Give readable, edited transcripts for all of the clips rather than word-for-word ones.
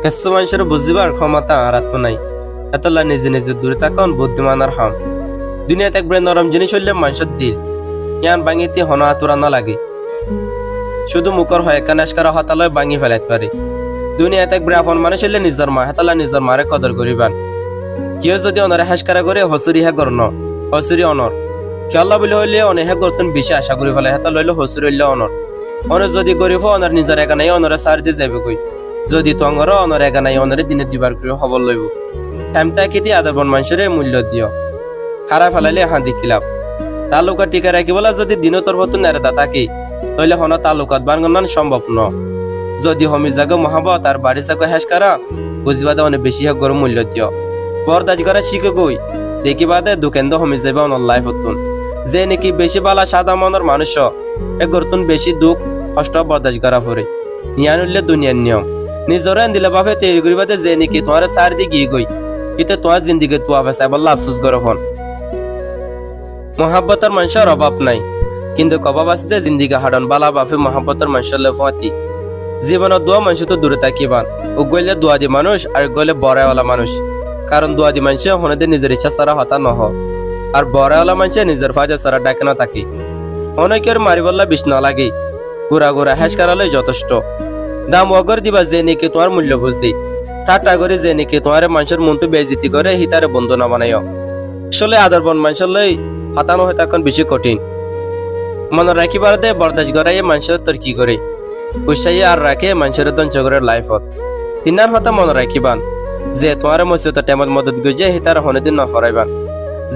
কিছু মানুষের বুঝিবার ক্ষমতা আর তো নাই, এতলা নিজে নিজে দূরে থাকুন বুদ্ধিমান আর হাম। দুনিয়াতে একবারে নরম জিনিস হইলে মানুষের দিল ইয়ান ভাঙিতে হনা আতুরা না লাগে, শুধু মুখর হয় কানেশ করা হতালয় ভাঙি ফেলাইতে পারে। দুনিয়াতে একবারে আপন মানুষ হইলে নিজের মা হেতালা নিজের মারে কদর করিবান। কেউ যদি অনরে হেসকারা করে হসুরি হে গর্ণ হসুরি অনর খেয়াল্লা বলে হইলে অনে হে গর্তন বেশি আশা করি ফেলে হেতা লইলে হসুরি হইলে অনর। অনে যদি গরিব অনর নিজের একা নাই অনরে সার দিয়ে যাবে কই, যদি তঙ্গর অনর একা নাই অনরে দিনে দিবার করে খবর লইব। টাইমটা কেটে আদবন মানুষের মূল্য দিও, খারাপ ফেলাইলে হাঁদি খিলাপ। তালুকা টিকা রাখি বলা যদি দিন তোর হতো নেড়া থাকি তাহলে হন তালুকাত বানগনান সম্ভব ন। যদি হমি জাগো মহাবত আর বাড়ি জাগো হেস করা বুঝিবাদে অনেক বেশি হক গরম মূল্য দিও। বরদাজ করা শিখে গই দেখিবাদে দুকেন্দ্র হমি যাবে অনর লাইফ হতুন। যে নাকি বেশি বালা সাদা মনের মানুষ এ গরতুন বেশি দুঃখ কষ্ট বরদাজ করা পরে নিয়ান উঠলে দুনিয়ার নিয়ম। নিজরে দিলে বাপে তৈরি করিবাদে যে নাকি তোমার সার দিয়ে গিয়ে গই ইতে তোমার জিন্দিগি তুয়া ফেসাই বললা আফসোস করো ফোন। মহাব্বতের মানুষের অভাব নাই, কিন্তু কবাব আছে যে জিন্দিগি হাডন বালা বাপে মহাব্বতের মানুষের লেফাতি। জীবনের দোয়া মানুষ তো দূরে থাকিবান, ও গইলে দোয়া দি মানুষ আর গইলে বড়াইওয়ালা মানুষ। কারণ দোয়া দি মানুষে হনেদের নিজের ইচ্ছা ছাড়া হতা নহ, আর বড়াইওয়ালা মানুষে নিজের ফায়দা ছাড়া ডাকে না থাকি। অনেকের মারি বললা বিষ না লাগে, ঘুরা ঘুরা হেস করালে যথেষ্ট। দাম অগর দিবা যে নাকি তোমার মূল্য বুঝি, ঠাট্টা করে যে নাকি তোমার মানুষের মনটো বেজিতি করে হিতারে বন্ধু না বানাইও। আসলে আদরবন মানুষের লই হতানো হয়ে তখন বেশি কঠিন। মনে রাখিবার দে বরদাস গড়াই মানুষের তোর কি করে উৎসাহী আর রাখে মানুষের দঞ্চগরের লাইফত। তিনার হতা মনে রাখিবান যে তোমার মসজিদ টাইমত মদত গজে হিতার হনেদিন না ফরাইবান,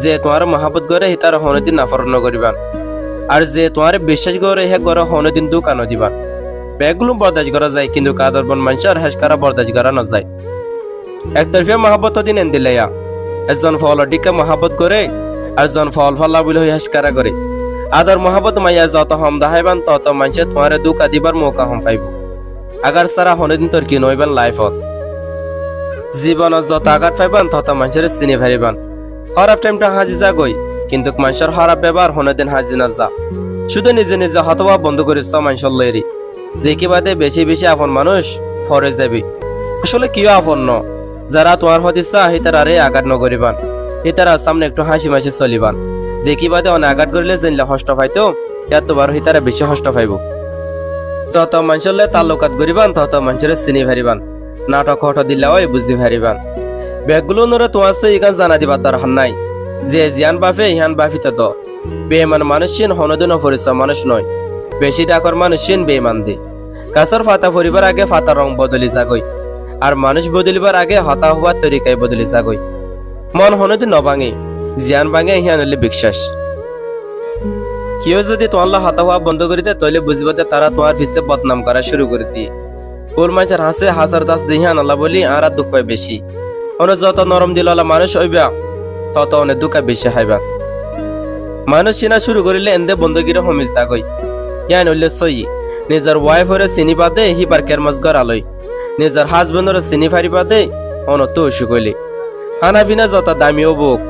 যে তোমার মহাবত গড়ে হিতার হনেদিন নাফরণ করিবান, আর যে তোমার বিশ্বাস গড়ে হে গড় হনেদিন দুকানো দিবান। ব্যাগগুলো বরদাস করা যায়, কিন্তু কাদরবন মানুষের হেসকারা বরদাস করা না যায়। একতরফিয়া মহাবত দিন এন দিলেয়া একজন ফল টিকা মহাবত করে আর জন ফল ফল্লা বলে হেসকারা করে। আদর মহাবত মাইয়া যত হম দাহাইবান তত মানুষে তোমার দুকা দিবার মৌকা হম পাইব। আগার সারা হনেদিন তোর কি নইবান লাইফত জীবনত যত আঘাত পাইবান তত মানুষের চিনি ফারিবান। খারাপ টাইমটা হাজি যা গই, কিন্তু মানুষের খারাপ ব্যবহার হনেদিন হাজি না যা। শুধু নিজে নিজে হতবা বন্ধ করিস মানুষের লইরি দেখিবাদে বেশি বেশি আপন মানুষ ফরে যাবি। আসলে কিও আপন ন, যারা তোমার হতিসা হিতারে আঘাত নকরিবান, হিতারা সামনে একটু হাসি মাসি চলিবান। দেখিবাদে অনেক আঘাত করিলে জানলে হষ্ট পাইতো এতবার হিতারা বেশি হষ্ট পাইব। যত মানুষলে তালুকাত করিবান তত মানুষের চিনি ফারিবান, নাটক হঠ দিলে ওই বুঝি ফারিবান। ব্যাগগুলো নরে তোমার ইকান জানা দিবার দরকার নাই যে জিয়ান বাফে ইহান বাফিত তো বেমান মানুষিন হনদিন ফরিস মানুষ নয়, বেশি ডাকর মানুষিন বেমান দি। গাছের ফাতা ফরিবার আগে ফাতা রং বদলি যাগই, আর মানুষ বদলিবার আগে হতা হওয়ার তরিকায় বদলি যাগই। মন হনদিন নভাঙে জিয়ান ভাঙে ইহান হলে বিশ্বাস। কেউ যদি তোমার হতা হওয়া বন্ধ করে দেয় তাহলে বুঝবাতে তারা তোমার পিছে বদনাম করা শুরু করে দিয়ে ওর মানুষের হাসে হাসার দাস দিহান আল্লাহ বলি আর দুঃখ পায় বেশি। অনেক যত নরম দিলওয়ালা মানুষ হইবা তত অনেক দুঃখ বেশি হাইবা। মানুষ চিনা শুরু করিলে এন্দে বন্ধগিরে হমিজ যাগই। ইয়ান হইলে সই নিজের ওয়াইফ হরে চিনি পাদে হিবার কেরমাস গড় আলই, নিজের হাজবেন্ডরে চিনি ফারি পাদে অনত শুকলি। খানা পিনা যত দামিও বুক,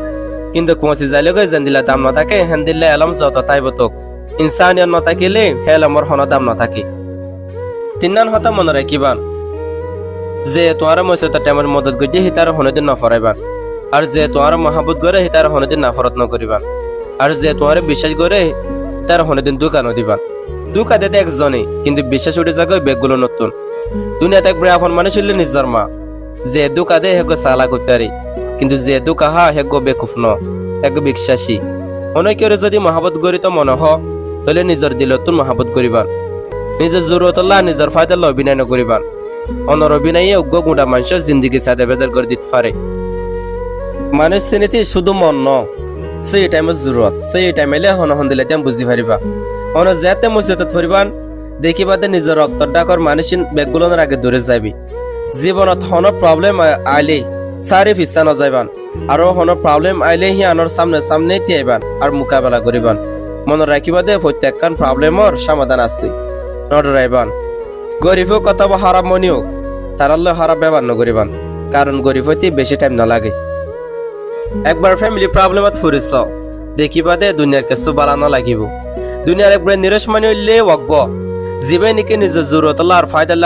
কিন্তু কুঁচি যাইলে গই যেন দিলে দাম না থাকে হেন দিলে এলম যত তাইব তোক। ইনসানিয়ত না থাকিলে হেলমর হন দাম না থাকে। তিনান হতা মনে রাখিবান যে তোমার মসজিদ টাইমের মদত গজে হিতার হনদিন না ফরাইবান, আর যে তোমার মহাবত করে হিতার হনদিন নাফরত ন করিবান, আর যে তোমার বিশ্বাস করে তার হনদিন দুকানো দিবান। দুকা দিতে একজনে, কিন্তু বিশ্বাস উঠে যাগো বেগগুলো নতুন। দুনিয়াতে একবার আপন মানুষ হইলে নিজের মা, যে দুকা দে হেগো সালা করতে, কিন্তু যে দুকা হা হেগো বেকুফ ন হেগো বিশ্বাসী। অনেকের যদি মহাবত গড়িত মনে হ তাহলে নিজের দিলতুন মহাবত করিবান, নিজের জরুরত নিজের ফায়দা অভিনয় নকরিবান। অনর অভিনয়ে অজ্ঞ গুঁড়া মানুষের জিন্দিগি সাদা বেজার করে দিতে পারে। মানুষ চিনিতে শুধু মন ন, সেই টাইমের জরুরত সেই টাইমে হন হন দিলে তেম বুঝি পারিবা। অন যেতে মসজিদত ফুরিবান দেখিবাদে নিজের রক্তর ডাকর মানুষিন বেগগুলোর আগে দূরে যাবি। জীবনত হন প্রবলেম আইলে সারি ফিসা ন যাইবান, আর হন প্রবলেম আইলে হি আনর সামনে সামনে থিয়াইবান আর মোকাবেলা করিবান। মনে রাখিবাদে প্রত্যেকখান প্রবলেমর সমাধান আছে, নডরাইবান। গরিবও কত হারাপ মনিও তারাল্লে হারাপ ব্যবহার নকরিবান, কারণ গরিব হইতে বেশি টাইম না লাগে। একবার ফ্যামিলি প্রবলেমত ফুরিস দেখিবাদে দুনিয়ার কিছু বালা না লাগিব। দুনিয়ার একবার নিরস মানে হইলে অজ্ঞ জীবে নাকি নিজের জরুরত আর ফায়দা